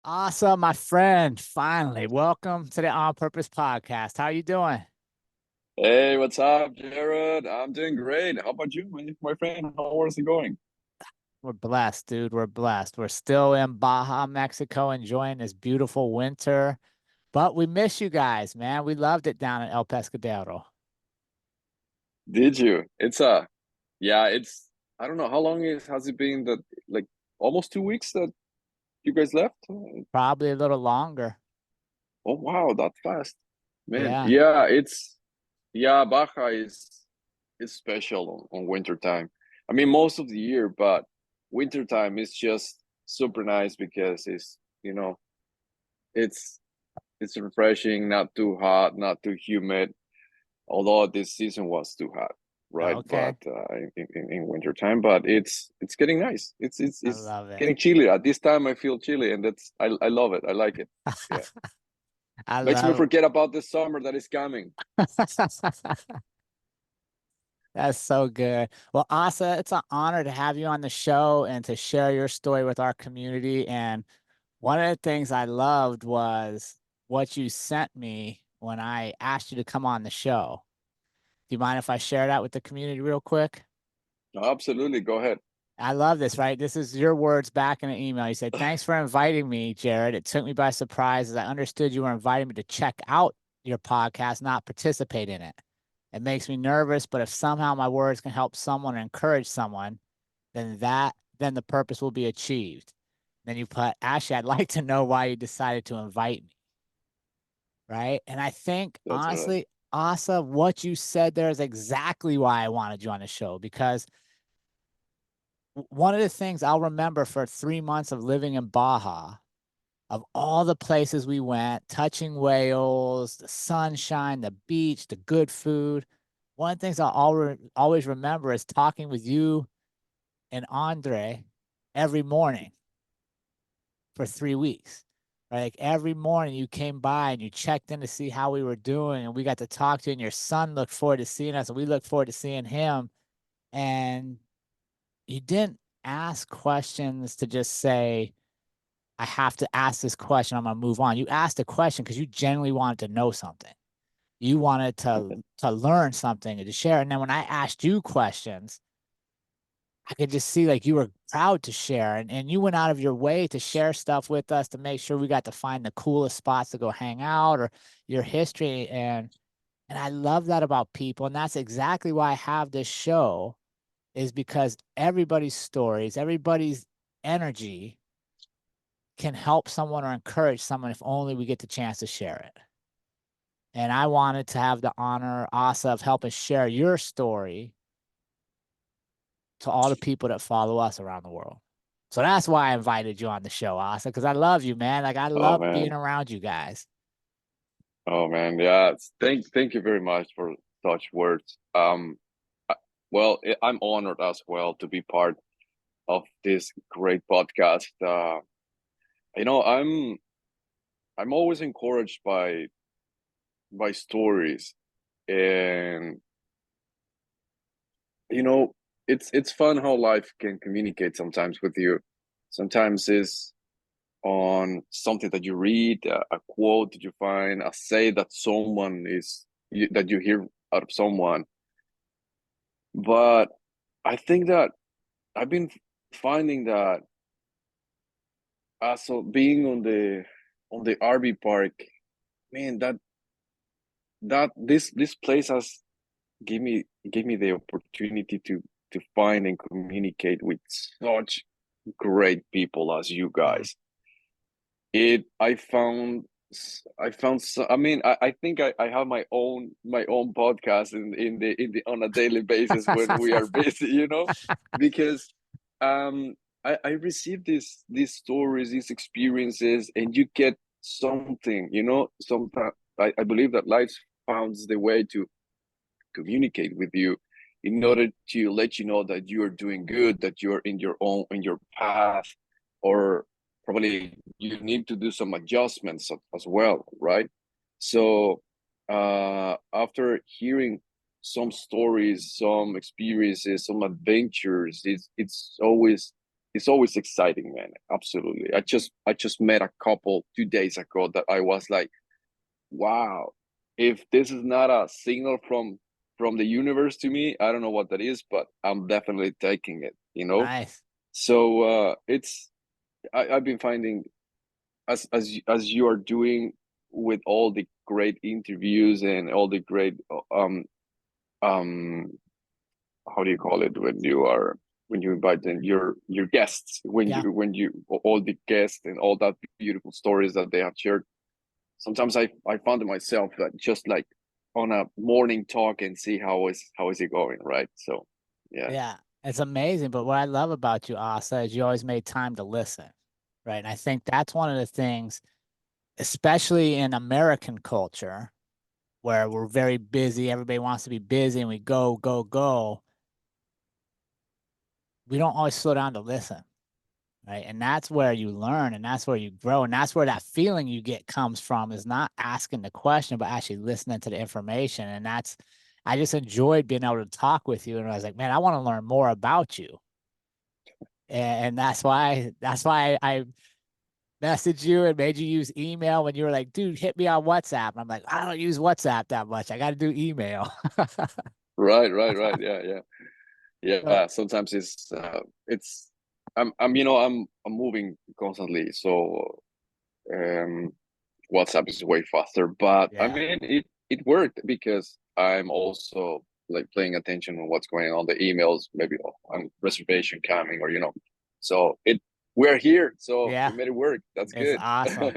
Asa, my friend, finally, welcome to the On Purpose podcast. How you doing? Hey, what's up, Jerrod? I'm doing great. How about you, my friend? How is it going? We're blessed, dude. We're blessed. We're still in Baja, Mexico, enjoying this beautiful winter, but we miss you guys, man. We loved it down in El Pescadero. Did you? Yeah, I don't know how long has it been that like almost 2 weeks that you guys left? Probably a little longer. Oh wow, that fast, man. Yeah. Yeah, Baja is special on winter time. I mean, most of the year, but winter time is just super nice because it's it's refreshing, not too hot, not too humid. Although this season was too hot, right? Okay. But in winter time, but it's getting nice. I It's love it. getting chilly. At this time, I feel chilly, and I love it. I like it. Yeah, I makes me love forget about the summer that is coming. it. That's so good. Well, Asa, it's an honor to have you on the show and to share your story with our community. And one of the things I loved was what you sent me when I asked you to come on the show. Do you mind if I share that with the community real quick? Absolutely, go ahead. I love this, right? This is your words back in an email. You said, "Thanks for inviting me, Jerrod. It took me by surprise as I understood you were inviting me to check out your podcast, not participate in it. It makes me nervous, but if somehow my words can help someone or encourage someone, then the purpose will be achieved." Then you put, "Actually, I'd like to know why you decided to invite me." Right? And I think That's right. honestly, Asa, what you said there is exactly why I wanted you on the show because one of the things I'll remember for 3 months of living in Baja, of all the places we went, touching whales, the sunshine, the beach, the good food. One of the things I'll always remember is talking with you and Andre every morning for 3 weeks. Right? Like every morning you came by and you checked in to see how we were doing, and we got to talk to you, and your son looked forward to seeing us, and we looked forward to seeing him. And you didn't ask questions to just say, I have to ask this question, I'm gonna move on. You asked a question because you genuinely wanted to know something. You wanted to learn something and to share. And then when I asked you questions, I could just see like you were proud to share, and you went out of your way to share stuff with us to make sure we got to find the coolest spots to go hang out or your history. And I love that about people. And that's exactly why I have this show, is because everybody's stories, everybody's energy can help someone or encourage someone if only we get the chance to share it. And I wanted to have the honor, Asa, of helping share your story to all the people that follow us around the world. So that's why I invited you on the show, Asa, because I love you, man. Like I Oh love being man, around you guys. yeah. Thank you very much for such words. I- well, I'm honored as well to be part of this great podcast. You know, I'm always encouraged by stories, and you know it's fun how life can communicate sometimes with you. Sometimes it's on something that you read, a quote that you find, a say that that you hear out of someone. But I think that I've been finding that also being on the RV park, man, that this place has give me the opportunity to find and communicate with such great people as you Mm. guys. It I found I mean I think I have my own podcast in the on a daily basis when we are busy, you know, because um I receive these stories, these experiences, and you get something, you know. Sometimes I believe that life finds the way to communicate with you in order to let you know that you are doing good, that you're in your path, or probably you need to do some adjustments as well, right? So after hearing some stories, some experiences, some adventures, it's always it's always exciting, man. Absolutely. I just met a couple 2 days ago that I was like, wow, if this is not a signal from the universe to me, I don't know what that is, but I'm definitely taking it, you know? Nice. So it's I've been finding, as you are doing with all the great interviews and all the great um how do you call it when you are, when you invite them, your guests, Yeah. when you all the guests and all that beautiful stories that they have shared. Sometimes I found it myself that just like on a morning talk and see how is it going, right? So yeah. Yeah. It's amazing. But what I love about you, Asa, is you always made time to listen. Right. And I think that's one of the things, especially in American culture, where we're very busy. Everybody wants to be busy and we go, go, go. We don't always slow down to listen. Right. And that's where you learn and that's where you grow. And that's where that feeling you get comes from, is not asking the question, but actually listening to the information. And that's, I just enjoyed being able to talk with you. And I was like, man, I want to learn more about you. And that's why I messaged you and made you use email when you were like, dude, hit me on WhatsApp. And I'm like, I don't use WhatsApp that much. I got to do email. Right. Yeah. So, Yeah, sometimes it's I'm moving constantly, so um WhatsApp is way faster. But I yeah. mean, it worked because I'm also like paying attention on what's going on, the emails, maybe on reservation coming, or so we're here, so Yeah. we made it work. That's It's good. awesome.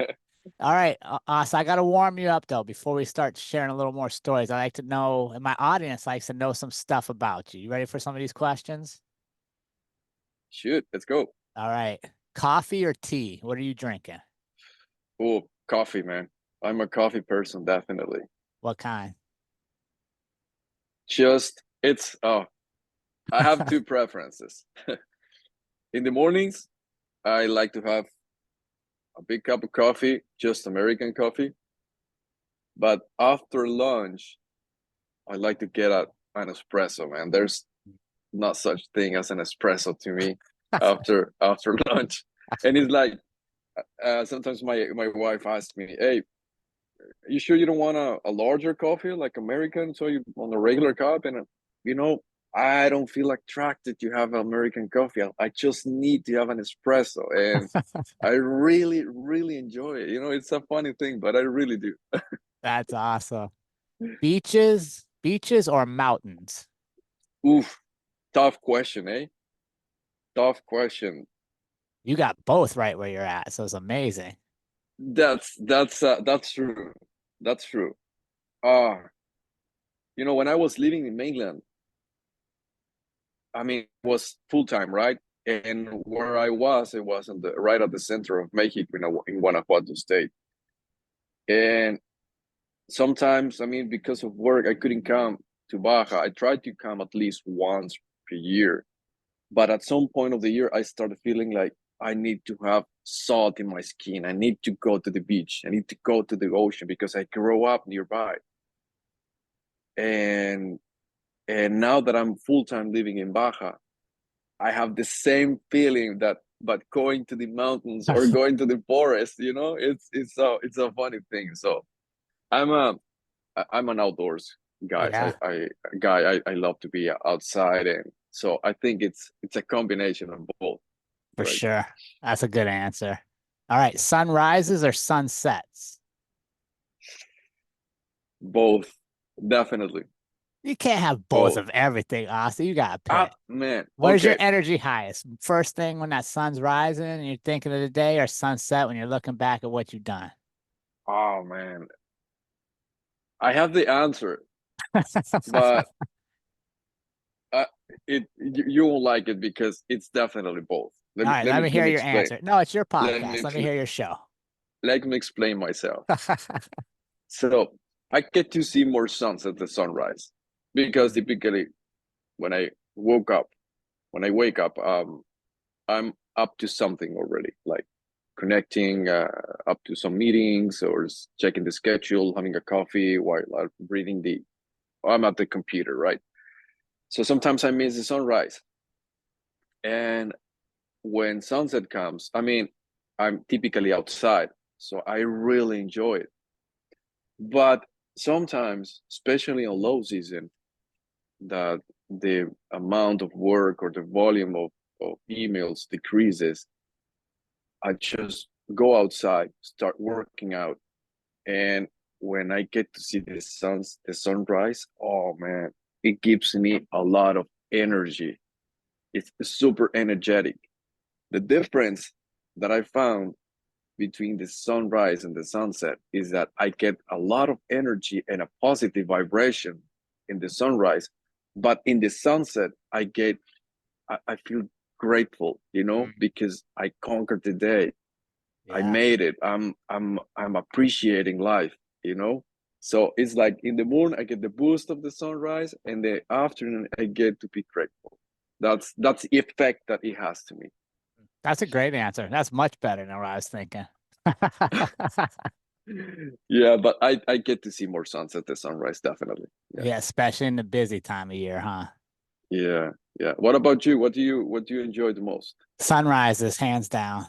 All right, so I got to warm you up though before we start sharing a little more stories. I like to know, and my audience likes to know some stuff about you. You ready for some of these questions? Shoot, let's go. All right. Coffee or tea? What are you drinking? Oh, coffee, man. I'm a coffee person, definitely. What kind? Just it's I have two preferences. In the mornings, I like to have a big cup of coffee, just American coffee. But after lunch, I like to get an espresso, man. There's not such thing as an espresso to me after lunch. And it's like sometimes my wife asks me, "Hey, you sure you don't want a larger coffee like American? So you on a regular cup?" And you know, I don't feel attracted to have American coffee. I just need to have an espresso, and I really, really enjoy it. It's a funny thing, but I really do. That's awesome. Beaches or mountains? Oof, tough question, eh? Tough question. You got both right where you're at, so it's amazing. That's true. That's true. Uh, when I was living in mainland, I mean, it was full time, right? And where I was, it was right at the center of Mexico, in Guanajuato state. And sometimes, I mean, because of work, I couldn't come to Baja. I tried to come at least once per year, but at some point of the year, I started feeling like I need to have salt in my skin. I need to go to the beach. I need to go to the ocean because I grew up nearby. And now that I'm full time living in Baja, I have the same feeling that, but going to the mountains or going to the forest, it's a funny thing. So I'm a I'm an outdoors guys. Yeah, I love to be outside, and so I think it's a combination of both, for right? sure. That's a good answer. All right, sunrises or sunsets? Both, definitely You can't have both both. of everything, Austin. You gotta Ah, pick. man. Where's your Okay. energy highest? First thing when that sun's rising and you're thinking of the day, or sunset when you're looking back at what you've done? Oh man, I have the answer, but uh, you won't like it because it's definitely both. Let All me right, let let me me let hear me your explain. answer. No, it's your Let me podcast. Let me explain. hear your show. Let me explain myself. So I get to see more suns at the sunrise because typically when I woke up, when I wake up, I'm up to something already, like connecting up to some meetings or checking the schedule, having a coffee while I'm reading I'm at the computer, right? So sometimes I miss the sunrise. And when sunset comes, I mean, I'm typically outside, so I really enjoy it. But sometimes, especially on low season, that the amount of work or the volume of emails decreases, I just go outside, start working out. And when I get to see the sunrise, oh man, it gives me a lot of energy. It's super energetic. The difference that I found between the sunrise and the sunset is that I get a lot of energy and a positive vibration in the sunrise, but in the sunset, I feel grateful, Mm, because I conquered the day. I yeah. made it. I'm appreciating life, So it's like in the morning I get the boost of the sunrise, and the afternoon I get to be grateful. That's the effect that it has to me. That's a great answer. That's much better than what I was thinking. Yeah, but I get to see more sunset than sunrise, definitely. Yeah. Yeah, especially in the busy time of year, huh? Yeah. Yeah. What about you? What do you enjoy the most? Sunrises, hands down.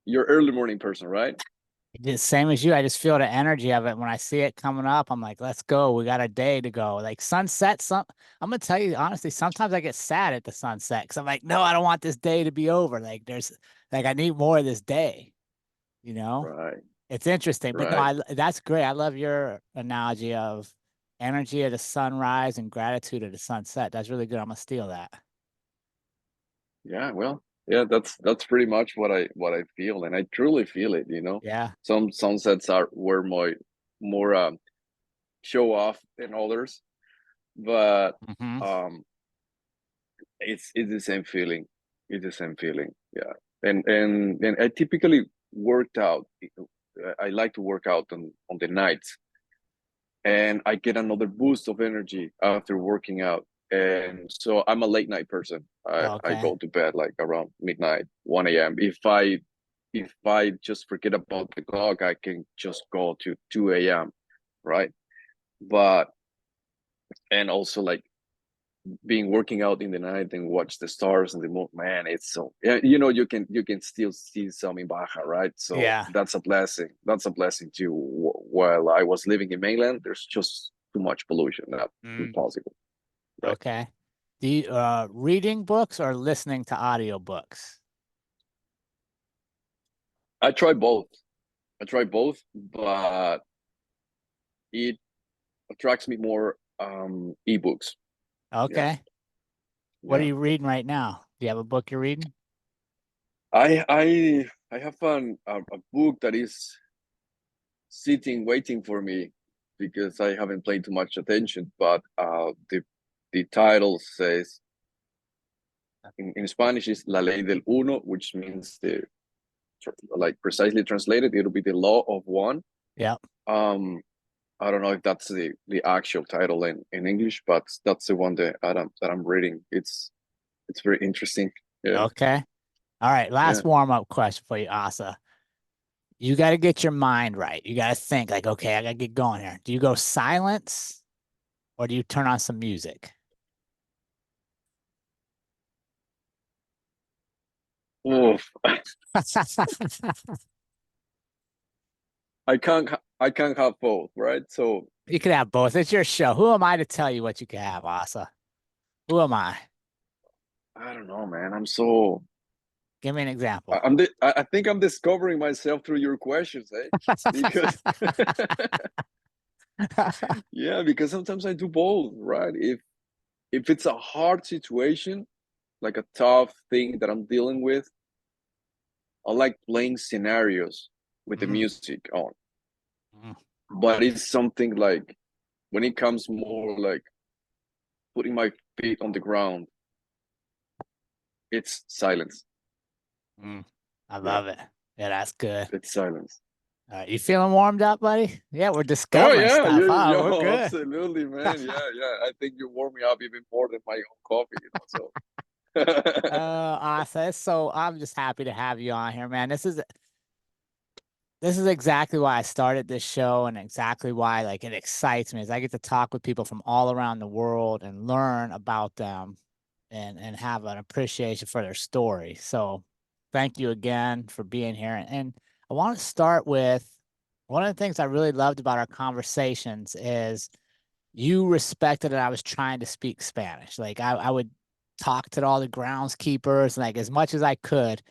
You're early morning person, right? Just same as you. I just feel the energy of it when I see it coming up. I'm like, let's go. We got a day to go. Like sunset, I'm gonna tell you honestly, sometimes I get sad at the sunset because I'm like, no, I don't want this day to be over. Like I need more of this day, you know? Right. It's interesting. But no, Right. that's great. I love your analogy of energy at the sunrise and gratitude at the sunset. That's really good. I'm gonna steal that. Yeah, well, yeah, that's pretty much what I feel, and I truly feel it. Yeah. Some sunsets were more show off than others, but Hmm. um it's the same feeling. It's the same feeling. Yeah. And I typically worked out. I like to work out on the nights, and I get another boost of energy after working out. And so I'm a late night person. I Okay. go to bed like around midnight, 1 a.m. If I just forget about the clock, I can just go to 2 a.m. Right. But and also like being working out in the night and watch the stars and the moon, man, it's so, yeah, you can still see some in Baja, right? So Yeah. that's a blessing too. While I was living in mainland, there's just too much pollution. That's Mm, impossible, right? okay. Do you reading books or listening to audiobooks? I try both, but it attracts me more ebooks. Yeah. Okay. What are Yeah. you reading right now? Do you have a book you're reading? I have a book that is sitting waiting for me because I haven't paid too much attention. But the title says in Spanish is La Ley del Uno, which means the, like, precisely translated, it'll be the law of one. Yep. Um, I don't know if that's the actual title in English, but that's the one that I'm reading. It's very interesting. Yeah, Okay. All right. yeah. Last warm-up question for you, Asa. You got to get your mind right. You got to think like, okay, I got to get going here. Do you go silence or do you turn on some music? Oof. I can't have both, right? So You could have both. It's your show. Who am I to tell you what you can have, Asa? Who am I? I don't know, man. I'm so Give me an example. I think I'm discovering myself through your questions, eh? Because yeah, because sometimes I do both, right? If it's a hard situation, like a tough thing that I'm dealing with, I like playing scenarios with the Mm, music on. mm, But it's something like when it comes more like putting my feet on the ground, it's silence. mm. I Yeah, love it. Yeah, that's good. it's silence. All right, you feeling warmed up, buddy? Yeah, we're Oh discovering yeah, stuff, you huh? We're yo, good. absolutely, man. Yeah, yeah. I think you warm me up even more than my own coffee. So Asa, so I'm just happy to have you on here, man. This is exactly why I started this show and exactly why like it excites me is I get to talk with people from all around the world and learn about them. and have an appreciation for their story. So thank you again for being here. And I want to start with one of the things I really loved about our conversations is you respected that I was trying to speak Spanish. Like I would talk to all the groundskeepers like as much as I could.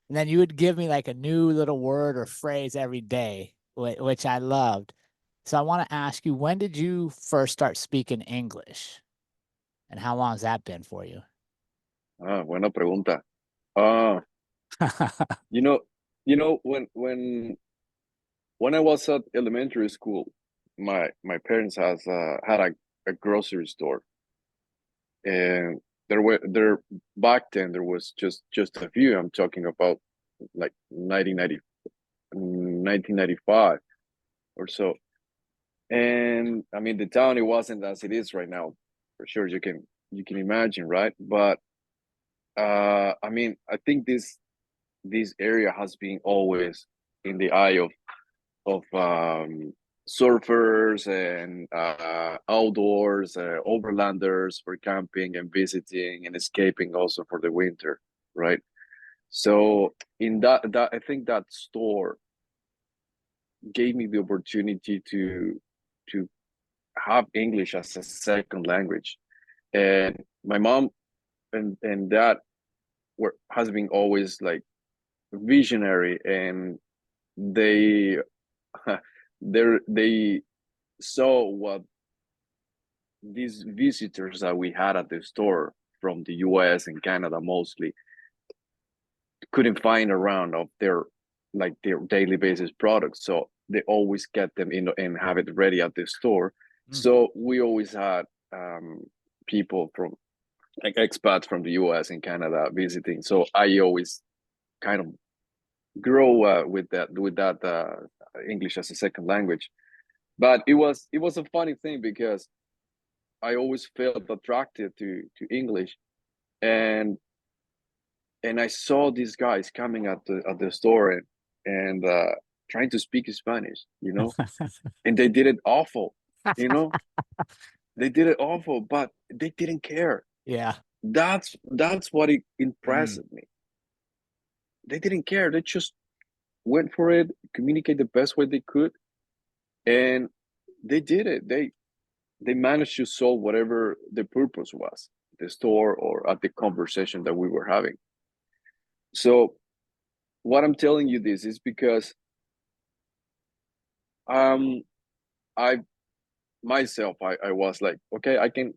And then you would give me like a new little word or phrase every day, which I loved. So I want to ask you, when did you first start speaking English? And how long has that been for you? Buena pregunta. Uh, you know, when I was at elementary school, my parents has had a grocery store, and there back then there was just a few. I'm talking about like 1995 or so. And I mean, the town, it wasn't as it is right now, for sure. You can imagine, right? But I mean, I think this area has been always in the eye of surfers and outdoors, overlanders for camping and visiting and escaping also for the winter, right? So in that I think that store gave me the opportunity to have English as a second language. And my mom and dad were has been always like visionary, and they they saw what these visitors that we had at the store from the US and Canada mostly couldn't find around of their daily basis products. So they always get them in and have it ready at the store. Mm. So we always had people from like expats from the US and Canada visiting. So I always kind of grow with that English as a second language. But it was a funny thing because I always felt attracted to English, and I saw these guys coming at the store and trying to speak Spanish, and they did it awful, you know, they did it awful, but they didn't care. Yeah. That's what it Mm. impressed me. They didn't care. They just went for it, communicate the best way they could, and they did it. They managed to solve whatever the purpose was, the store or at the conversation that we were having. So what I'm telling you this is because um I myself I was like, okay, I can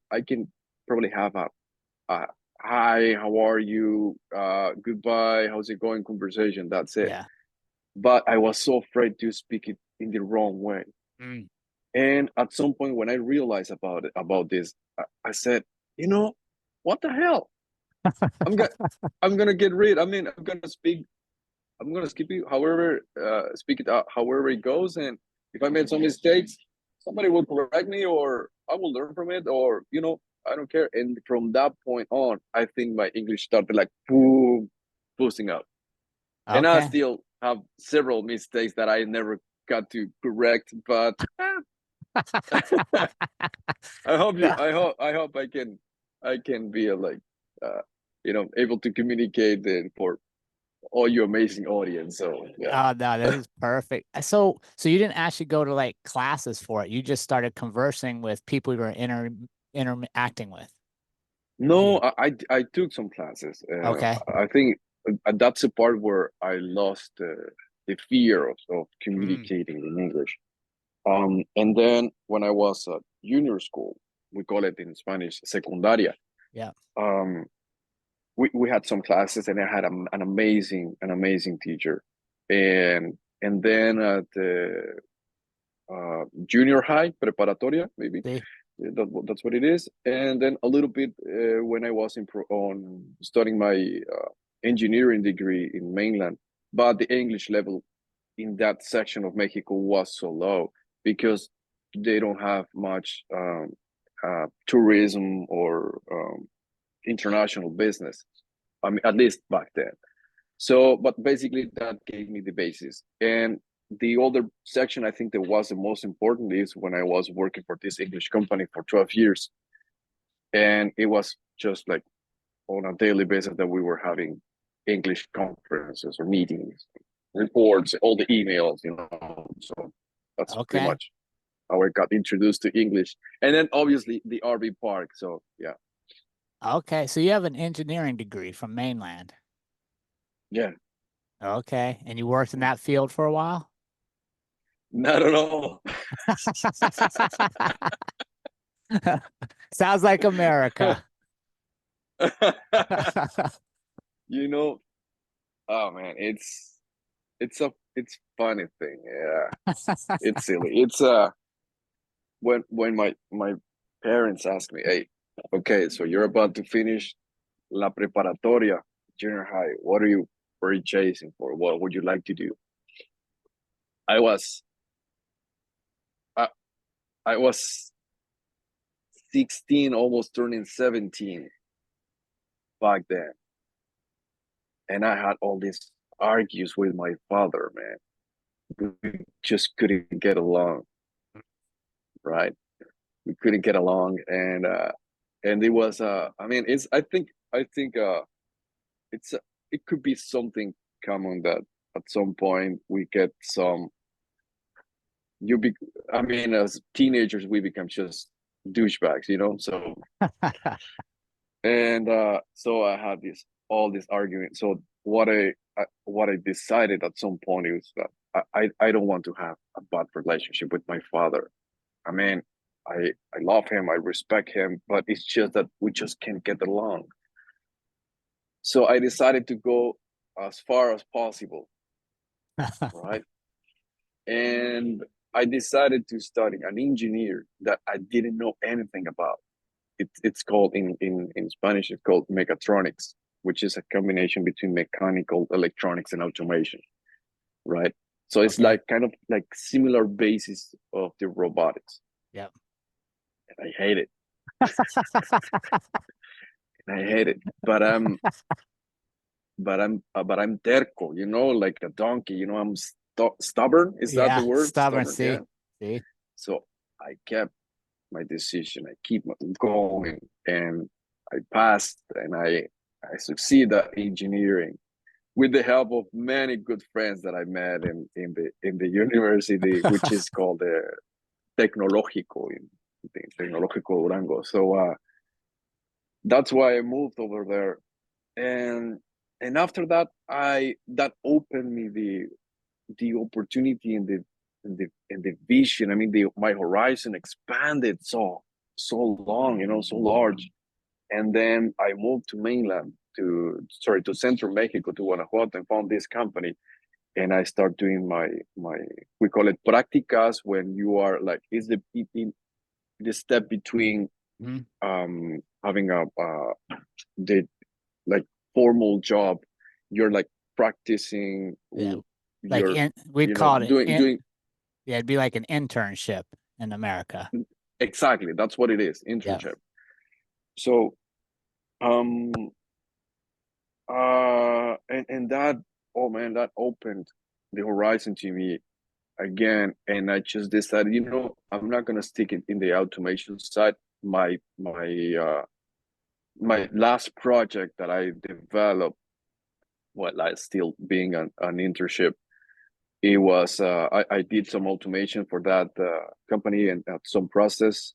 probably have a hi, how are you, goodbye, how's it going conversation, that's it. Yeah. But I was so afraid to speak it in the wrong way. Mm. And at some point when I realized about this, I said, what the hell? I'm gonna I'm gonna get rid. I mean, I'm gonna skip it however speak it out however it goes. And if I made some mistakes, somebody will correct me, or I will learn from it, or I don't care. And from that point on, I think my English started like boom, boosting up. And I Okay. still have several mistakes that I never got to correct, but No. I hope I can be uh able to communicate it for all your amazing audience. So yeah. Oh no, this is perfect. So you didn't actually go to like classes for it. You just started conversing with people you were interacting with. No, Mm. I took some classes. Okay. I think that's the part where I lost the fear of Mm. communicating in English. And then when I was at junior school, we call it in Spanish secundaria. Yeah. Um, we had some classes, and I had an amazing teacher. And then at the junior high, preparatoria, maybe See? that's what it is. And then a little bit when I was on studying my engineering degree in mainland, but the English level in that section of Mexico was so low because they don't have much tourism or international business. I mean, at least back then. So, but basically that gave me the basis. And the other section I think that was the most important is when I was working for this English company for 12 years. And it was just like on a daily basis that we were having English conferences or meetings, reports, all the emails, So that's pretty Okay. much how I got introduced to English. And then obviously the RV park. So yeah. Okay. So you have an engineering degree from mainland. Yeah. Okay. And you worked in that field for a while? Not at all. Sounds like America. you know, oh man, it's funny thing. Yeah. It's silly. It's when my parents ask me, hey, okay, so you're about to finish la preparatoria, junior high. What are you chasing for? What would you like to do? I was I, I was 16, almost turning 17 back then. And I had all these argues with my father, man. We just couldn't get along, right? We couldn't get along, and it was I mean, it's I think it's it could be something common that at some point we get some you be I mean, as teenagers we become just douchebags. So and so I had this all this argument. So what I decided at some point is that I don't want to have a bad relationship with my father. I mean, I love him, I respect him, but it's just that we just can't get along. So I decided to go as far as possible, right? And I decided to study an engineer that I didn't know anything about. It's called in Spanish, it's called mechatronics, which is a combination between mechanical, electronics, and automation, right? So it's Okay. like kind of like similar basis of the robotics. Yep. And I hate it. I hate it. But I'm terco, like a donkey. I'm stubborn. Is that the Yeah. word? Stubborn. Stubborn, yeah. See? See? So I kept my decision. I keep going, and I passed, and I succeed at engineering with the help of many good friends that I met in the university, which is called the Tecnológico in Tecnológico Durango. So that's why I moved over there, and after that, that opened me the opportunity and the vision. I mean, my horizon expanded so long, so large. And then I moved to mainland, to central Mexico, to Guanajuato, and found this company. And I start doing my we call it practicas, when you are like, is the step between Mhm. having the like formal job. You're like practicing. Yeah. Like You're we'd call it doing yeah, it'd be like an internship in America. exactly, that's what it is, Yeah. internship. So um and that, oh man, that opened the horizon to me again. And I just decided, I'm not going to stick it in the automation side. My last project that I developed, well, like still being an internship, it was I did some automation for that company, and some processes.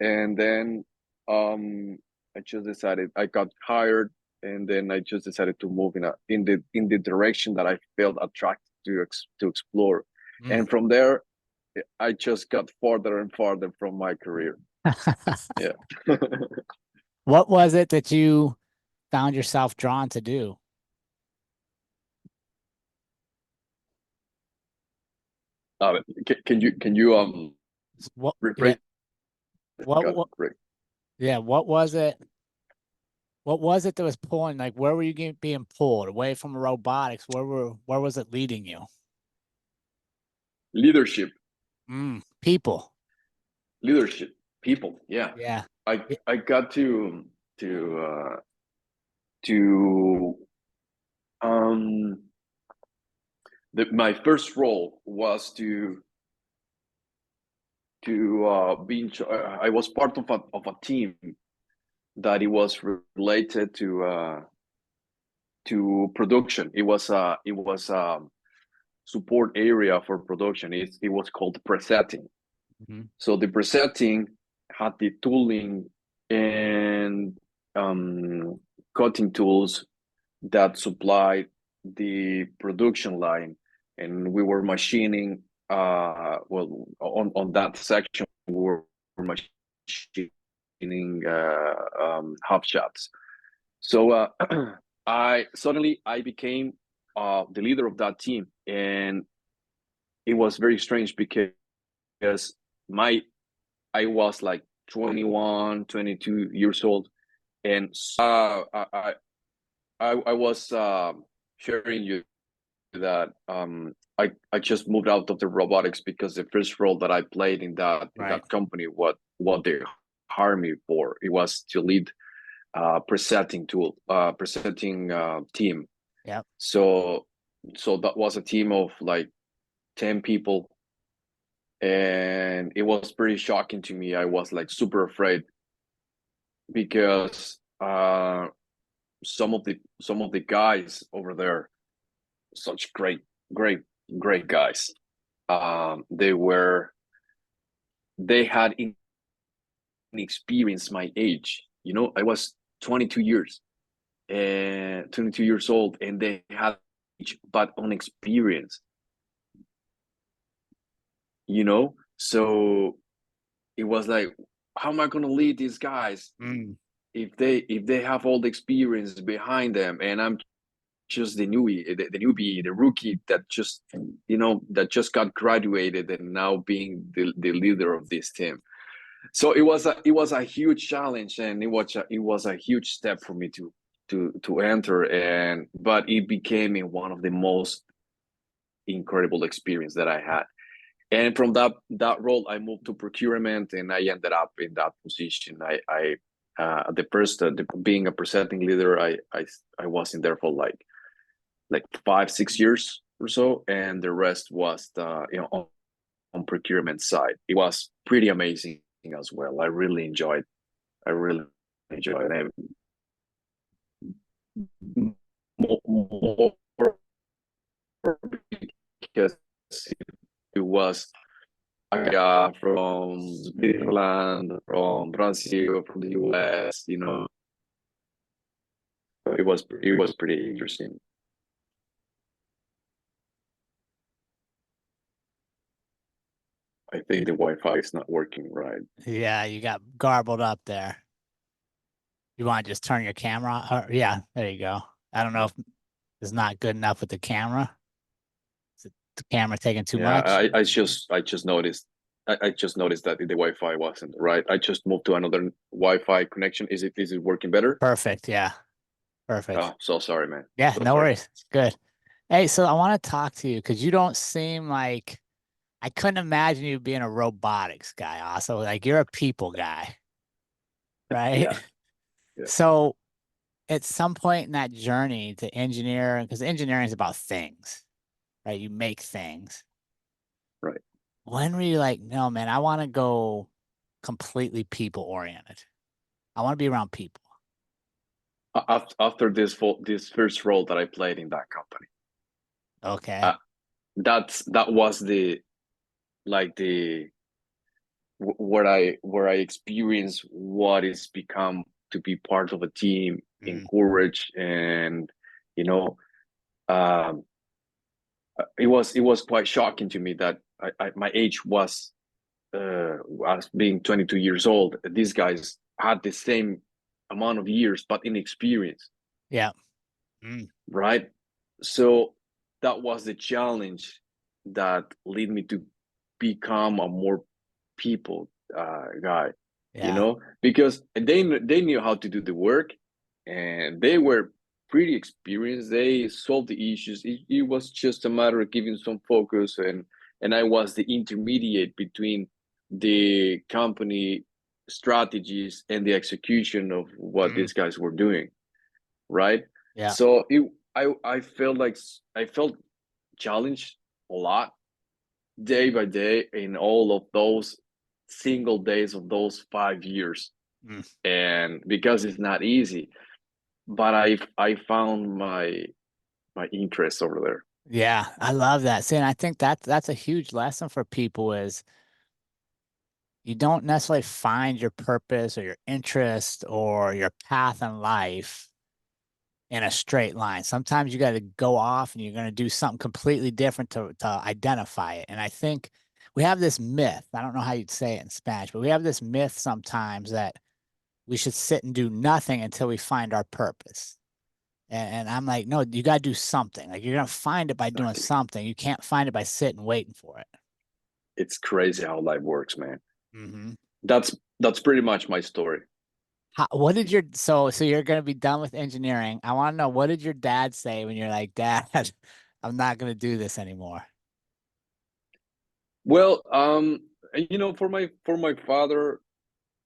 And then I just decided, I got hired, and then I just decided to move in the direction that I felt attracted to explore. Mm. And from there, I just got farther and farther from my career. Yeah. What was it that you found yourself drawn to do? Can you What, yeah, rephrase? Got what, great. yeah, what was it? What was it that was pulling? Like, where were you being pulled away from robotics? Where was it leading you? Leadership. People. Leadership. People. Yeah. Yeah. I got to to um my first role was to be I was part of a team that it was related to production. It was support area for production. It was called presetting. Mhm. So the presetting had the tooling and cutting tools that supplied the production line, and we were machining. Well, on that section, we were machining half shots. So I became the leader of that team, and it was very strange because my I was like 21, 22 years old, and I was sharing you that I just moved out of the robotics because the first role that I played in Right. that company, what they hired me for, it was to lead presetting team. Yep. So that was a team of like 10 people, and it was pretty shocking to me. I was like super afraid because some of the guys over there, such great guys. They had inexperience my age. I was 22 years and 22 years old, and they had age but unexperienced. So it was like, how am I going to lead these guys Mm. if they have all the experience behind them, and I'm just the newbie, the rookie that just got graduated and now being the leader of this team. So it was a huge challenge, and it was a huge step for me to enter, but it became one of the most incredible experience that I had. And from that role, I moved to procurement, and I ended up in that position. Being a presenting leader, I was in there for like 5-6 years or so, and the rest was on procurement side. It was pretty amazing as well. I really enjoyed it. More because it was a guy from Switzerland, from Brazil, from the US. It was pretty interesting. I think the Wi-Fi is not working right. Yeah, you got garbled up there. You want to just turn your camera? Yeah, there you go. I don't know if it's not good enough with the camera. Is it the camera taking too Yeah, much? I just noticed that the Wi-Fi wasn't right. I just moved to another Wi-Fi connection. Is it working better? Perfect. Yeah, perfect. Oh, so sorry, man. Yeah, So no sorry. worries. Good. Hey, so I want to talk to you because you don't seem like I couldn't imagine you being a robotics guy. Also, like you're a people guy, right? Yeah, yeah, So at some point in that journey to engineer, because engineering is about things, right? You make things. right. When were you like, no, man, I want to go completely people oriented. I want to be around people. After this first role that I played in that company, Okay. uh, that was the like the where I experienced what it's become to be part of a team, Mm, encourage, and you know, um, it was quite shocking to me that my age was being 22 years old. These guys had the same amount of years, but inexperience, yeah. Mm, right? So that was the challenge that led me to become a more people guy, yeah. because they knew how to do the work, and they were pretty experienced. They solved the issues. It was just a matter of giving some focus, and I was the intermediate between the company strategies and the execution of what Mm, these guys were doing, right? yeah. So I felt challenged a lot day by day in all of those single days of those 5 years. Mm. and because it's not easy, but I found my interest over there. Yeah, I love that. See, and I think that's a huge lesson for people is you don't necessarily find your purpose or your interest or your path in life in a straight line. Sometimes you got to go off and you're going to do something completely different to identify it. And I think we have this myth. I don't know how you'd say it in Spanish, but we have this myth sometimes that we should sit and do nothing until we find our purpose. And I'm like, no, you got to do something. Like you're going to find it by doing Exactly. something. You can't find it by sitting waiting for it. It's crazy how life works, man. Mm-hmm. That's pretty much my story. What did your so you're gonna be done with engineering? I want to know, what did your dad say when you're like, Dad, I'm not gonna do this anymore? Well, for my father,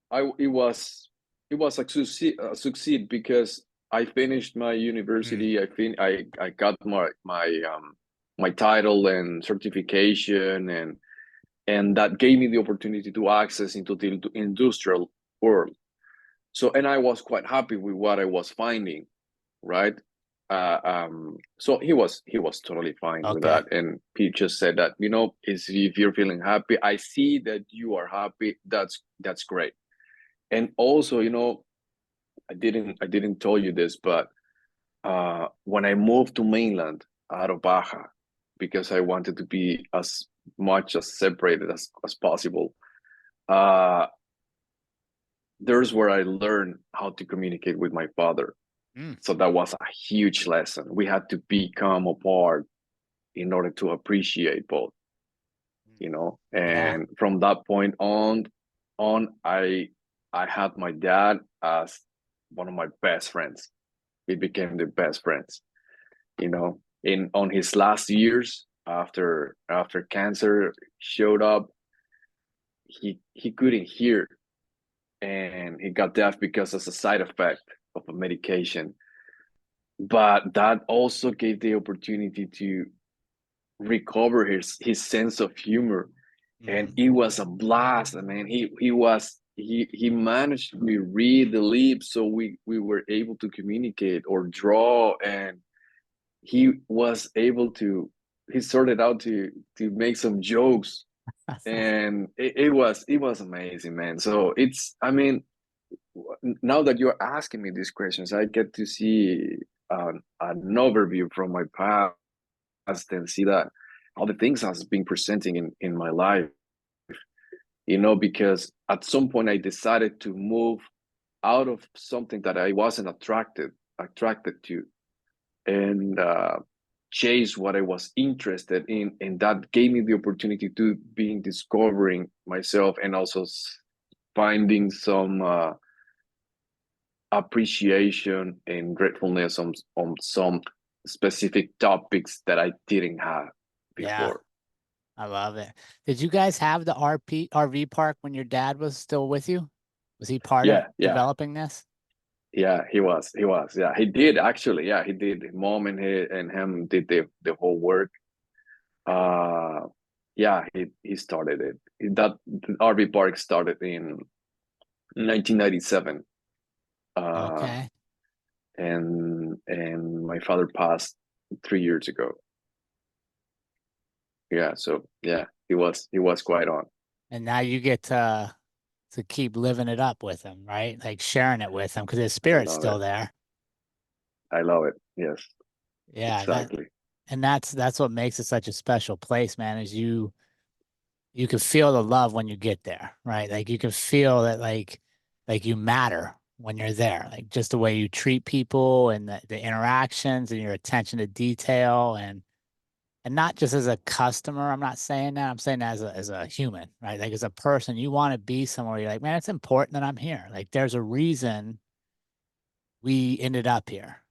I it was a succeed because I finished my Mm, university. I got my title and certification, and that gave me the opportunity to access into the industrial world. So, and I was quite happy with what I was finding, right? So he was totally fine with okay. that, and he just said that, is if you're feeling happy, I see that you are happy. That's great. And also, I didn't tell you this, but when I moved to mainland out of Baja, because I wanted to be as much as separated as possible, uh, there's where I learned how to communicate with my father. Mm, So that was a huge lesson. We had to become apart in order to appreciate both, yeah. And from that point on, I had my dad as one of my best friends. We became the best friends, In on his last years after cancer showed up, he couldn't hear, and he got deaf because as a side effect of a medication. But that also gave the opportunity to recover his sense of humor, and Mm, it was a blast. I mean, he managed to read the lips, so we were able to communicate or draw, and he was able to he sorted out to make some jokes, and it was amazing, man. So it's, I mean, now that you're asking me these questions, I get to see an overview from my past and see that all the things has been presenting in my life, because at some point I decided to move out of something that I wasn't attracted to, and chase what I was interested in, and that gave me the opportunity to be discovering myself, and also finding some appreciation and gratefulness on some specific topics that I didn't have yeah, before. I love it. Did you guys have the RV park when your dad was still with you? Was he part of Yeah, yeah, developing this? yeah. He was. Yeah, he did actually. Yeah, he did. Mom and him did the whole work. Uh, yeah, he started it. That RV park started in 1997. Uh, Okay. and my father passed 3 years ago. Yeah, so yeah, he was quite on. And now you get to keep living it up with him, right? Like sharing it with him because his I spirit's love still it. there. I love it. Yes, Yeah, exactly. that's what makes it such a special place, man, is you can feel the love when you get there, right? Like you can feel that like you matter when you're there. Like just the way you treat people and the interactions and your attention to detail and not just as a customer. I'm not saying that. I'm saying that as a human, right? Like as a person, you want to be somewhere you're like, man, it's important that I'm here. Like there's a reason we ended up here,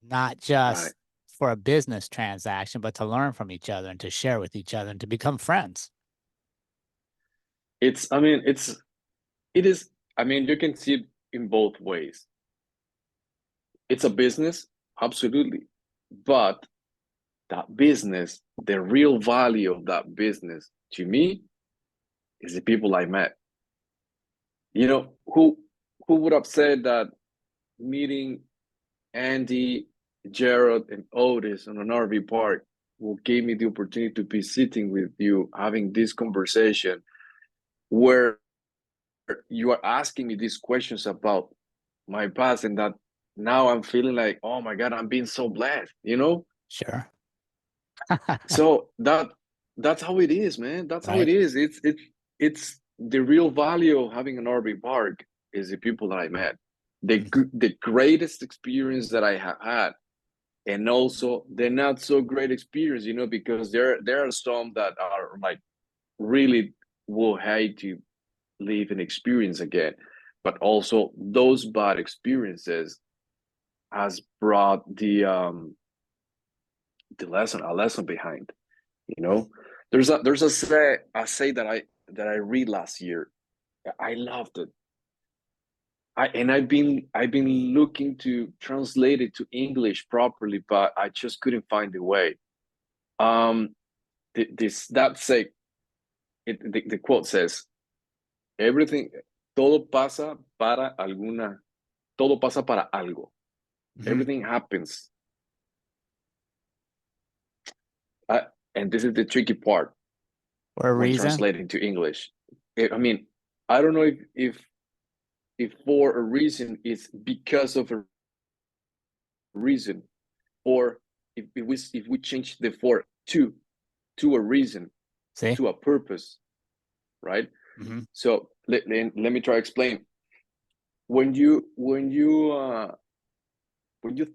not Right. just for a business transaction, but to learn from each other and to share with each other and to become friends. I mean, it is, I mean, you can see it in both ways. It's a business, absolutely. But that business, the real value of that business to me is the people I met. You know, who would have said that meeting Andy, Jerrod, and Otis on an RV park will give me the opportunity to be sitting with you, having this conversation where you are asking me these questions about my past, and that now I'm feeling like, oh my God, I'm being so blessed, you know? Sure. So that's how it is, man. That's how it Right. is. It's the real value of having an RV park is the people that I met. Mm. The greatest experience that I have had, and also the not so great experience, you know, because there are some that are like really will hate to live an experience again, but also those bad experiences has brought the lesson, a lesson behind, you Mm. know. There's a say that I read last year. I loved it. I've been looking to translate it to English properly, but I just couldn't find the way. Um, this that say the quote says everything, todo pasa para alguna, todo pasa para algo. Mhm. Everything happens, uh, and this is the tricky part For a when reason. translating to English. I mean, I don't know if for a reason it's because of a reason, or if we change the for to a reason, See? to a purpose, right? Hmm. So let me try to explain. When you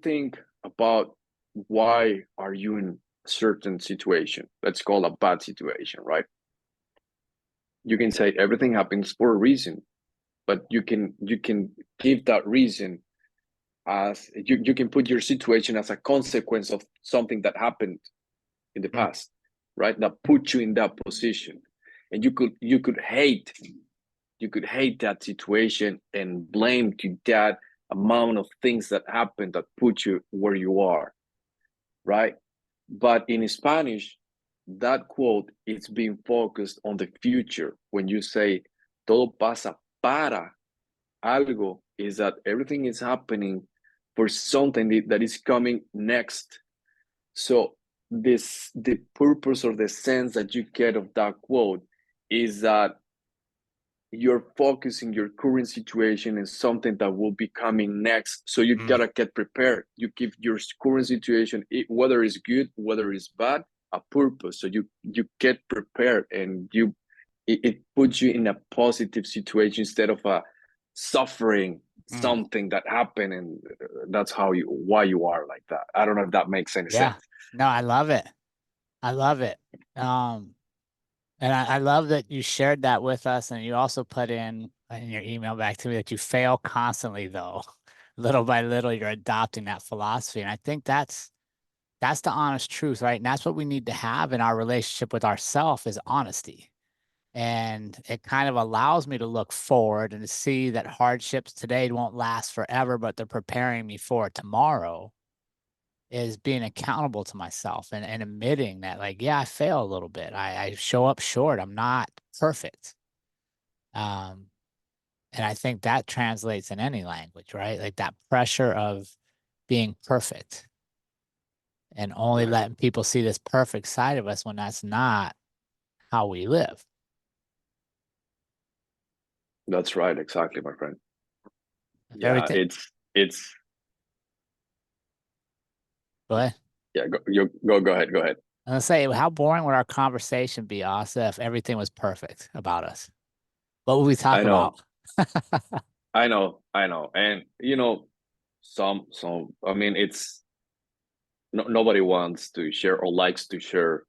think about why are you in a certain situation, let's call a bad situation, right? You can say everything happens for a reason, but you can give that reason as you can put your situation as a consequence of something that happened in the Mm. past, right? That put you in that position, and you could hate that situation and blame to that amount of things that happened that put you where you are, right? But in Spanish, that quote is being focused on the future. When you say todo pasa para algo, is that everything is happening for something that is coming next. So the purpose or the sense that you get of that quote is that you're focusing your current situation in something that will be coming next. So you Mm. gotta get prepared. You give your current situation, whether it's good, whether it's bad, a purpose. So you get prepared, and it puts you in a positive situation instead of a suffering Mm. something that happened, and that's why you are like that. I don't know if that makes any Yeah. sense. No, I love it. I love it. Um, and I love that you shared that with us, and you also put in your email back to me that you fail constantly, though. Little by little, you're adopting that philosophy. And I think that's the honest truth, right? And that's what we need to have in our relationship with ourself is honesty. And it kind of allows me to look forward and to see that hardships today won't last forever, but they're preparing me for tomorrow is being accountable to myself and admitting that, like, yeah, I fail a little bit. I show up short. I'm not perfect. Um, and I think that translates in any language, right? Like that pressure of being perfect and only Right. letting people see this perfect side of us when that's not how we live. That's right. Exactly, my friend. If Yeah, everything, it's go ahead. yeah. Go ahead. Go ahead. I'm gonna say, how boring would our conversation be, Asa, if everything was perfect about us? What would we talk I about? know. I know. And some. I mean, it's nobody wants to share or likes to share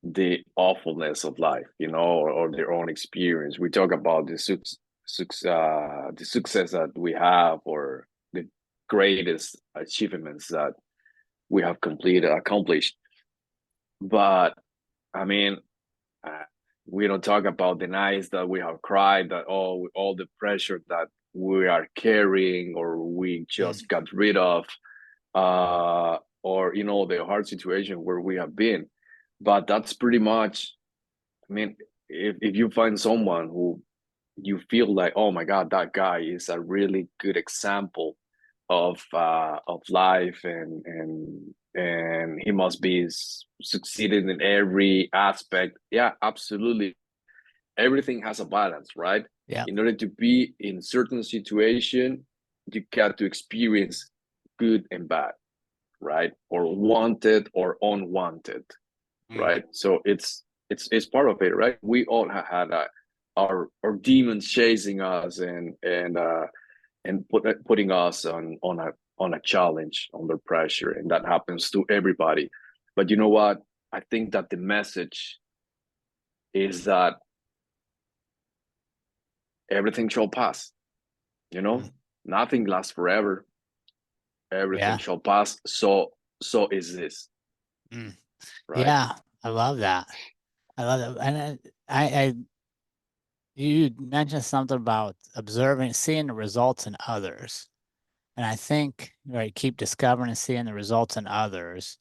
the awfulness of life, or their own experience. We talk about the success that we have, or the greatest achievements that we have accomplished. But I mean, uh, we don't talk about the nights that we have cried, that all the pressure that we are carrying or we Mm. just got rid of, or the hard situation where we have been. But that's pretty much, I mean, if you find someone who you feel like, oh my God, that guy is a really good example of life, and he must be succeeding in every aspect. Yeah, absolutely. Everything has a balance, right? Yeah. In order to be in certain situation, you got to experience good and bad, right? Or wanted or unwanted, Mm. right? So it's part of it, right? We all have had our demons chasing us, and putting us on a challenge, under pressure, and that happens to everybody. But you know what? I think that the message is that everything shall pass. You Mm. know, nothing lasts forever. Everything Yeah. shall pass. So is this, Mm. right? Yeah. I love that. I love that. And you mentioned something about observing, seeing the results in others. And I think, right, keep discovering and seeing the results in others.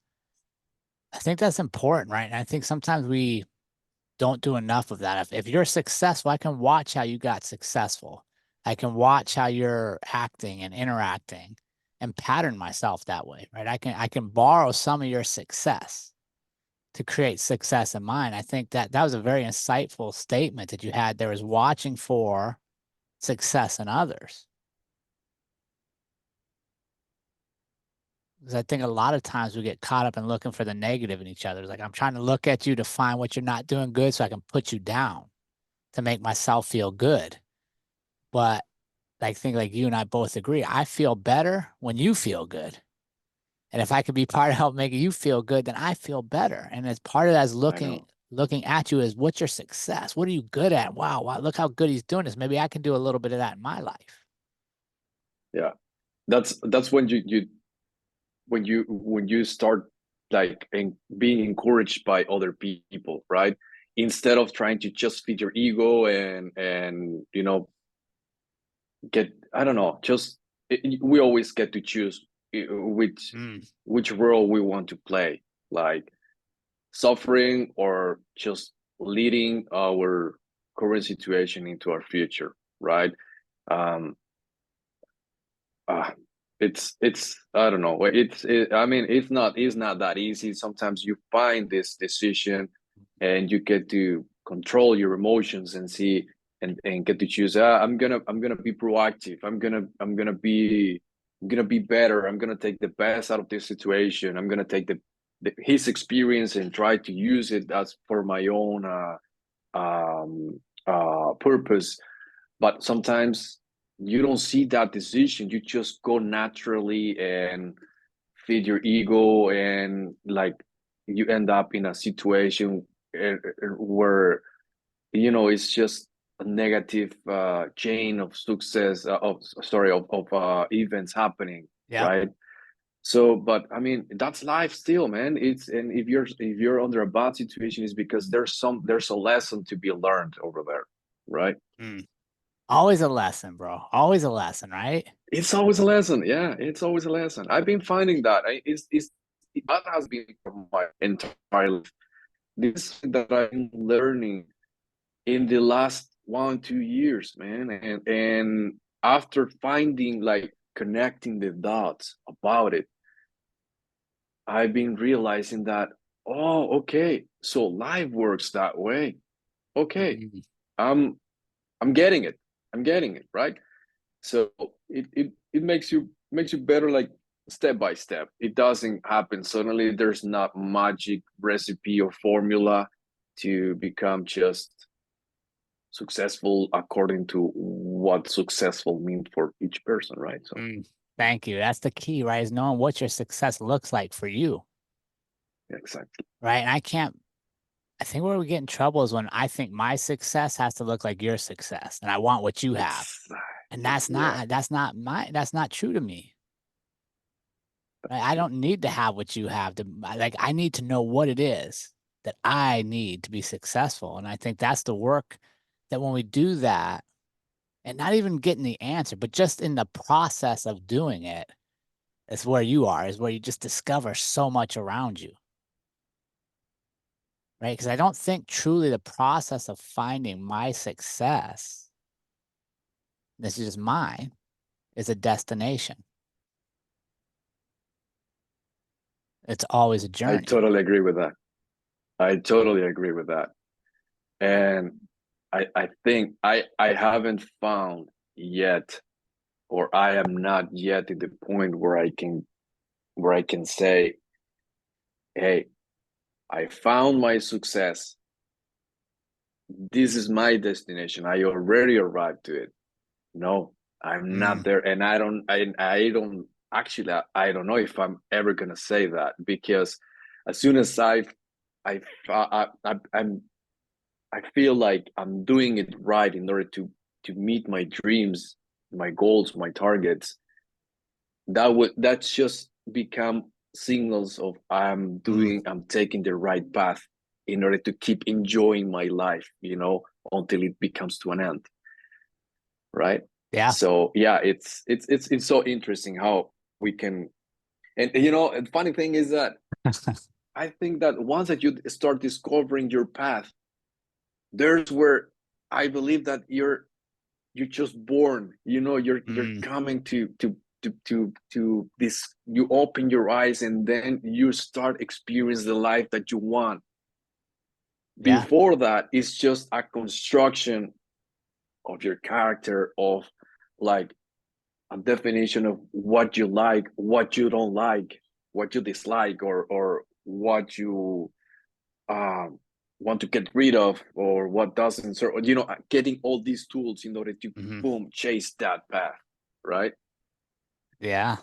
I think that's important, right? And I think sometimes we don't do enough of that. If you're successful, I can watch how you got successful. I can watch how you're acting and interacting and pattern myself that way, right? I can borrow some of your success to create success in mine. I think that that was a very insightful statement that you had there, is watching for success in others. Because I think a lot of times we get caught up in looking for the negative in each other. It's like, I'm trying to look at you to find what you're not doing good so I can put you down to make myself feel good. But I think, like you and I both agree, I feel better when you feel good. And if I could be part of help making you feel good, then I feel better. And as part of that is I know. looking at you as, what's your success? What are you good at? Wow, wow, look how good he's doing this. Maybe I can do a little bit of that in my life. Yeah, that's when you start like being encouraged by other people, right? Instead of trying to just feed your ego and get, I don't know, just we always get to choose which Mm, which role we want to play, like suffering or just leading our current situation into our future, right? um uh, it's I don't know, I mean, it's not that easy. Sometimes you find this decision and you get to control your emotions and see and get to choose. I'm gonna be proactive. I'm gonna be better. I'm gonna take the best out of this situation. I'm gonna take his experience and try to use it as for my own um purpose. But sometimes you don't see that decision. You just go naturally and feed your ego, and like you end up in a situation where it's just a negative chain of success, of sorry, of events happening, yep. right? So, but I mean, that's life still, man. And if you're under a bad situation, it's because there's a lesson to be learned over there, right? Mm. Always a lesson, bro. Always a lesson, right? It's always a lesson. Yeah, it's always a lesson. I've been finding that. That has been for my entire life. This that I'm learning in the last 1 2 years, man. And after finding, like, connecting the dots about it, I've been realizing that, oh, okay, so life works that way. Okay, Mm. I'm I'm getting it. I'm getting it, right? So it makes you better, like, step by step. It doesn't happen suddenly. There's not magic recipe or formula to become just successful according to what successful means for each person, right? So Mm. Thank you. That's the key, right? Is knowing what your success looks like for you, exactly. right? And I think where we get in trouble is when I think my success has to look like your success, and I want what you have. And Exactly. Yeah. that's not true to me. Right? I don't need to have what you have to, like, I need to know what it is that I need to be successful. And I think that's the work that when we do that, and not even getting the answer, but just in the process of doing it, is where you are, is where you just discover so much around you. Right. Because I don't think truly the process of finding my success This is just mine. It's a destination. It's always a I journey. totally agree with that. I totally agree with that. And I think I haven't found yet, or I am not yet at the point where I can say, hey, I found my success. This is my destination. I already arrived to it. No, I'm not Mm, there, and I don't actually I don't know if I'm ever gonna say that, because as soon as I'm I feel like I'm doing it right in order to meet my dreams, my goals, my targets. That's just become signals of mm, I'm taking the right path in order to keep enjoying my life, until it becomes to an end, right? yeah. So yeah, it's so interesting how we can. And the funny thing is that I think that once that you start discovering your path, there's where I believe that you're just born. You're Mm, coming to this. You open your eyes and then you start experiencing the life that you want. yeah. Before that, it's just a construction of your character, of like a definition of what you like, what you don't like, what you dislike, or what you um, want to get rid of, or what doesn't serve. Getting all these tools in order to Hmm. boom chase that path, right? Yeah.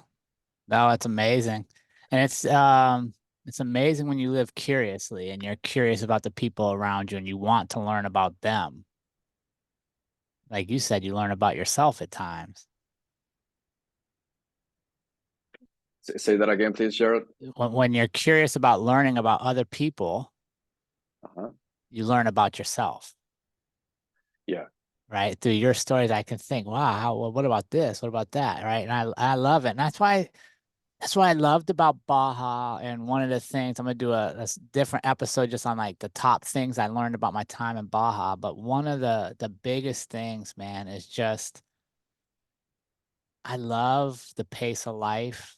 No, it's amazing. And it's amazing when you live curiously and you're curious about the people around you and you want to learn about them. Like you said, you learn about yourself at times. Say that again, please, Jerrod. When you're curious about learning about other people, Uh-huh. you learn about yourself, Yeah. right? Through your stories, I can think, wow, what about this? What about that? Right. And I love it. And that's what I loved about Baja. And one of the things I'm gonna do a different episode just on like the top things I learned about my time in Baja. But one of the biggest things, man, is just I love the pace of life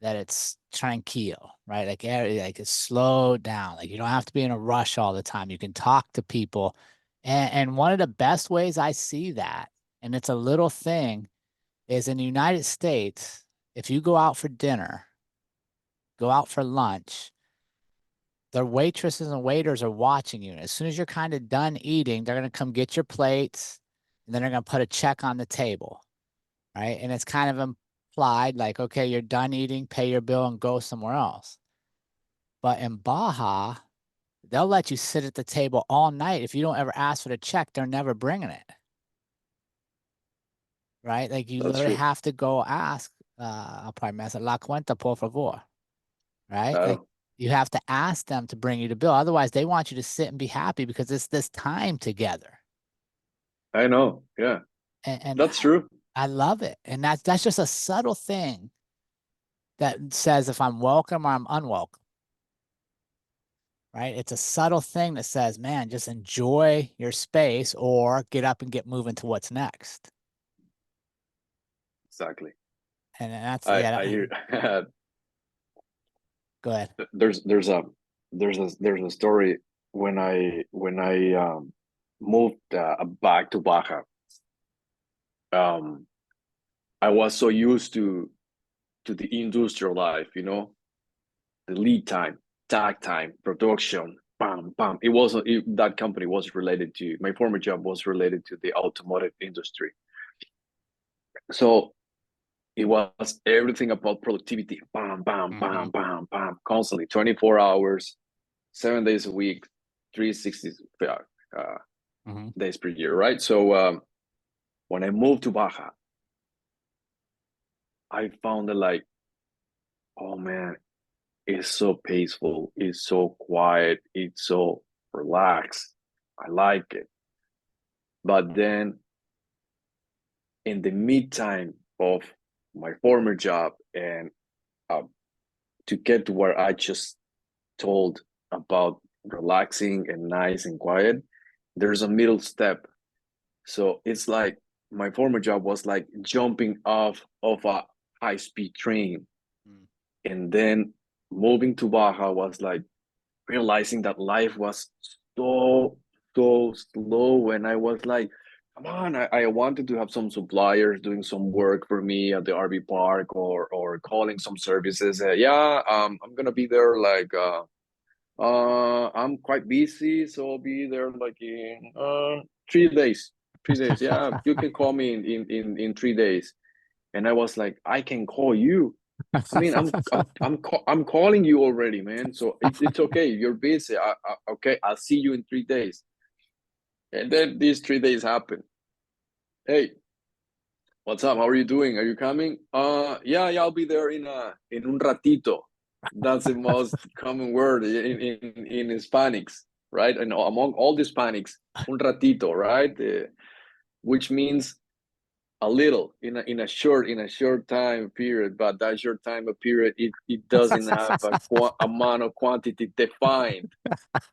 that it's tranquil, right? Like it's slowed down. Like you don't have to be in a rush all the time. You can talk to people. And one of the best ways I see that, and it's a little thing, is in the United States, if you go out for dinner, go out for lunch, the waitresses and waiters are watching you. And as soon as you're kind of done eating, they're going to come get your plates and then they're going to put a check on the table, right? And it's kind of implied like, okay, you're done eating, pay your bill and go somewhere else. But in Baja, they'll let you sit at the table all night. If you don't ever ask for the check, they're never bringing it, right? Like you That's literally true. have to go ask, I'll probably mess it, la cuenta, por favor, right? Like Oh, you have to ask them to bring you the bill. Otherwise, they want you to sit and be happy because it's this time together. I know. Yeah, And that's true. I love it. And that's just a subtle thing that says if I'm welcome or I'm unwelcome, right? It's a subtle thing that says, man, just enjoy your space or get up and get moving to what's next. Exactly. And that's, I yeah, hear. go ahead. There's a story when I moved back to Baja. Um, I was so used to the industrial life, the lead time, tag time, production, bam, bam. That company was related to my former job was related to the automotive industry. So it was everything about productivity, bam, bam, Hmm. bam, bam, bam, constantly, 24 hours, 7 days a week, 360 uh, Hmm. days per year, right? So when I moved to Baja, I found that like, oh man, it's so peaceful, it's so quiet, it's so relaxed. I like it. But then in the meantime of my former job and uh, to get to where I just told about relaxing and nice and quiet, there's a middle step. So it's like my former job was like jumping off of a high-speed train. Mm. And then moving to Baja was like realizing that life was so, so slow. And I was like, come on, I wanted to have some suppliers doing some work for me at the RV park or calling some services. I'm gonna be there like I'm quite busy, so I'll be there like in 3 days. 3 days. Yeah, you can call me in 3 days. And I was like, I can call you. I mean, I'm calling you already, man. So it's okay. You're busy. Okay, I'll see you in 3 days. And then these 3 days happen. Hey, what's up? How are you doing? Are you coming? Yeah, I'll be there in un ratito. That's the most common word in Hispanics, right? And among all the Hispanics, un ratito, right? Which means a little in a short time period, but that short time period it doesn't have a amount of quantity defined.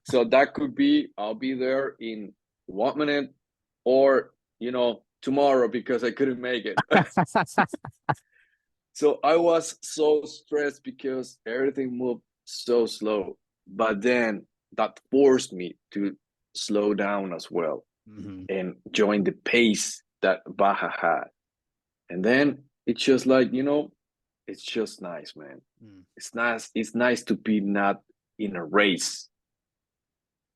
So that could be I'll be there in 1 minute, or tomorrow because I couldn't make it. So I was so stressed because everything moved so slow. But then that forced me to slow down as well Mhm. and join the pace that Baja had. And then it's just like, it's just nice, man. Mm. It's nice to be not in a race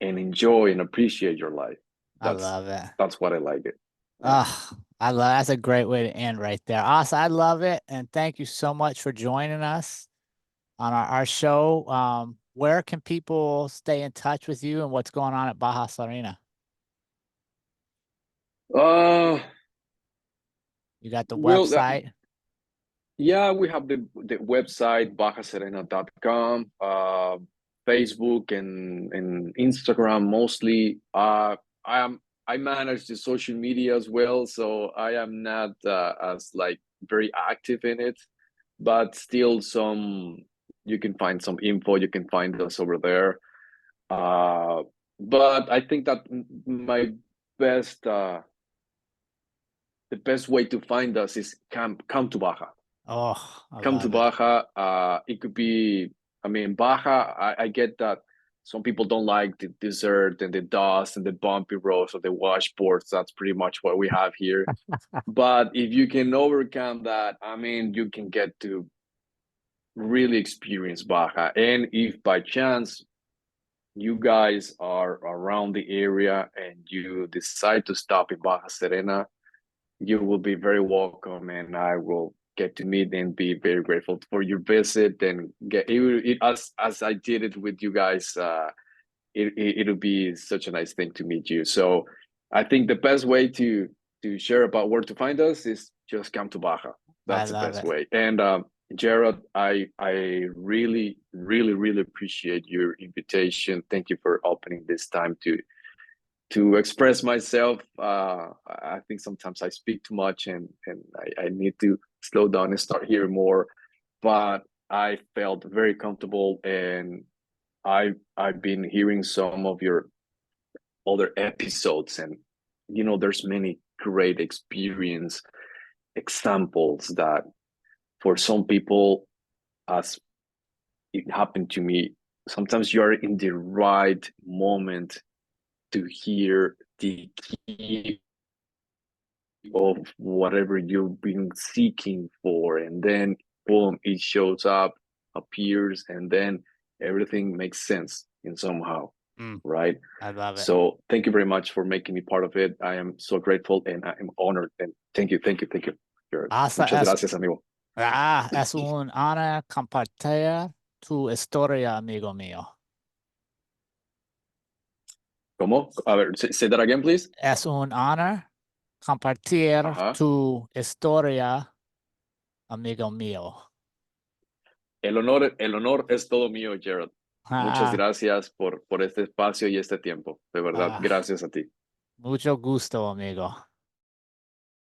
and enjoy and appreciate your life. I That's love it. that's what I like it. Yeah. Oh, that's a great way to end right there. Asa, I love it. And thank you so much for joining us on our show. Where can people stay in touch with you and what's going on at Baja Serena? Uh You got the well website? yeah, we have the website bajaserena.com, Facebook and Instagram mostly. I manage the social media as well, so I am not as like very active in it, but still some you can find some info, you can find us over there. Uh, but I think that my best the best way to find us is come to Baja. Oh, I Come to love it. Baja. It could be, I mean, Baja, I get that some people don't like the desert and the dust and the bumpy roads or the washboards. That's pretty much what we have here. But if you can overcome that, I mean, you can get to really experience Baja. And if by chance you guys are around the area and you decide to stop in Baja Serena, you will be very welcome, and I will get to meet and be very grateful for your visit and get it as I did it with you guys. It'll be such a nice thing to meet you. So I think the best way to share about where to find us is just come to Baja. I That's the love best it. way. And Jerrod, I really really really appreciate your invitation. Thank you for opening this time to express myself. I think sometimes I speak too much, and I need to slow down and start hearing more. But I felt very comfortable, and I've been hearing some of your other episodes, and there's many great experience examples that for some people, as it happened to me, sometimes you are in the right moment to hear the key of whatever you've been seeking for, and then boom, it shows up, appears, and then everything makes sense in somehow, Mm, right? I love it. So thank you very much for making me part of it. I am so grateful and I am honored, and thank you, Jerrod. Asa, Muchas gracias, amigo. es un honor compartir tu historia, amigo mío. ¿Cómo? A ver, say that again, please. Es un honor compartir Ajá. tu historia, amigo mío. El honor es todo mío, Jerrod. Muchas Ah, gracias por este espacio y este tiempo. De verdad, ah, gracias a ti. mucho gusto, amigo.